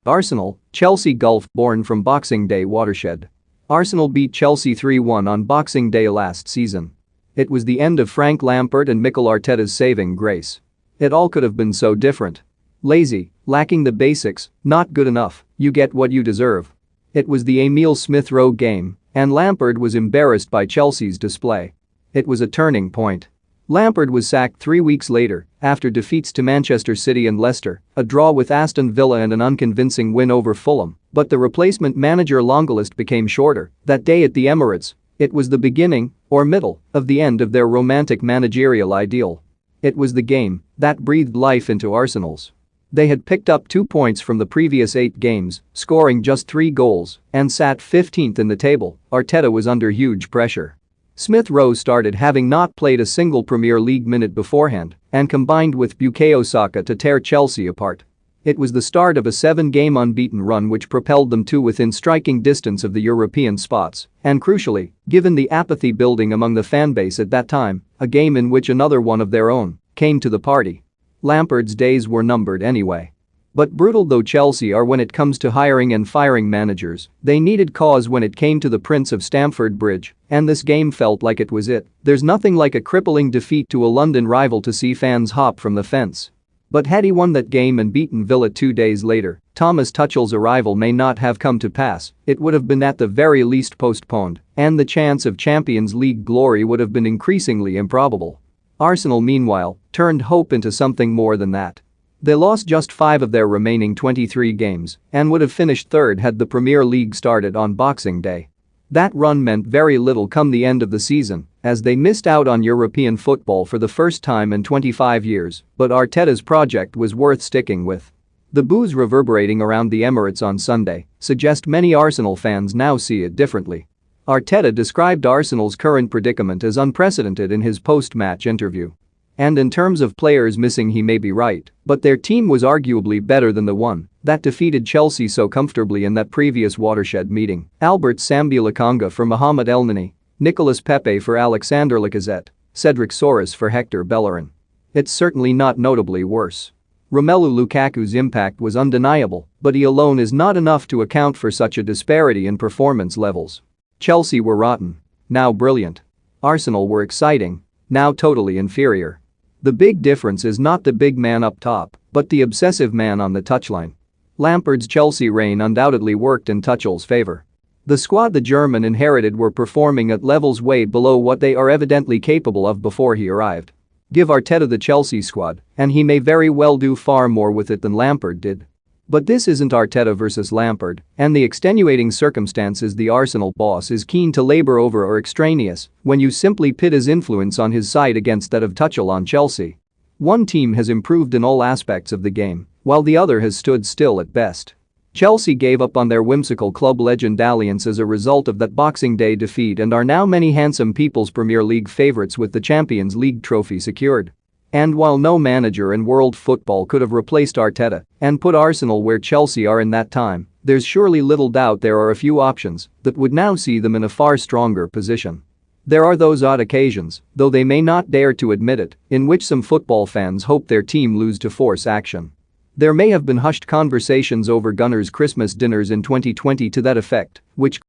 Arsenal, Chelsea gulfborne from Boxing Day watershed. Arsenal beat Chelsea 3-1 on Boxing Day last season. It was the end of Frank Lampard and Mikel Arteta's saving grace. It all could have been so different. Lazy, lacking the basics, not good enough, you get what you deserve. It was the Emile Smith-Rowe game, and Lampard was embarrassed by Chelsea's display. It was a turning point. Lampard was sacked 3 weeks later after defeats to Manchester City and Leicester, a draw with Aston Villa and an unconvincing win over Fulham, but the replacement manager long list became shorter. That day at the Emirates, it was the beginning, or middle, of the end of their romantic managerial ideal. It was the game that breathed life into Arsenal's. They had picked up 2 points from the previous 8 games, scoring just 3 goals, and sat 15th in the table. Arteta was under huge pressure. Smith-Rowe started having not played a single Premier League minute beforehand and combined with Bukayo Saka to tear Chelsea apart. It was the start of a 7-game unbeaten run which propelled them to within striking distance of the European spots, and crucially, given the apathy building among the fanbase at that time, a game in which another one of their own came to the party. Lampard's days were numbered anyway. But brutal though Chelsea are when it comes to hiring and firing managers, they needed cause when it came to the Prince of Stamford Bridge, and this game felt like it was it. There's nothing like a crippling defeat to a London rival to see fans hop from the fence. But had he won that game and beaten Villa 2 days later, Thomas Tuchel's arrival may not have come to pass. It would have been at the very least postponed, and the chance of Champions League glory would have been increasingly improbable. Arsenal, meanwhile, turned hope into something more than that. They lost just 5 of their remaining 23 games and would have finished third had the Premier League started on Boxing Day. That run meant very little come the end of the season, as they missed out on European football for the first time in 25 years, but Arteta's project was worth sticking with. The boos reverberating around the Emirates on Sunday suggest many Arsenal fans now see it differently. Arteta described Arsenal's current predicament as unprecedented in his post-match interview. And in terms of players missing, he may be right, but their team was arguably better than the one that defeated Chelsea so comfortably in that previous watershed meeting. Albert Sambi Lokonga for Mohamed Elneny, Nicolas Pepe for Alexander Lacazette, Cedric Soares for Hector Bellerin. It's certainly not notably worse. Romelu Lukaku's impact was undeniable, but he alone is not enough to account for such a disparity in performance levels. Chelsea were rotten, now brilliant. Arsenal were exciting, now totally inferior. The big difference is not the big man up top, but the obsessive man on the touchline. Lampard's Chelsea reign undoubtedly worked in Tuchel's favor. The squad the German inherited were performing at levels way below what they are evidently capable of before he arrived. Give Arteta the Chelsea squad, and he may very well do far more with it than Lampard did. But this isn't Arteta versus Lampard, and the extenuating circumstances the Arsenal boss is keen to labor over are extraneous when you simply pit his influence on his side against that of Tuchel on Chelsea. One team has improved in all aspects of the game, while the other has stood still at best. Chelsea gave up on their whimsical club legend dalliance as a result of that Boxing Day defeat and are now many handsome people's Premier League favourites with the Champions League trophy secured. And while no manager in world football could have replaced Arteta and put Arsenal where Chelsea are in that time, there's surely little doubt there are a few options that would now see them in a far stronger position. There are those odd occasions, though they may not dare to admit it, in which some football fans hope their team lose to force action. There may have been hushed conversations over Gunners' Christmas dinners in 2020 to that effect, which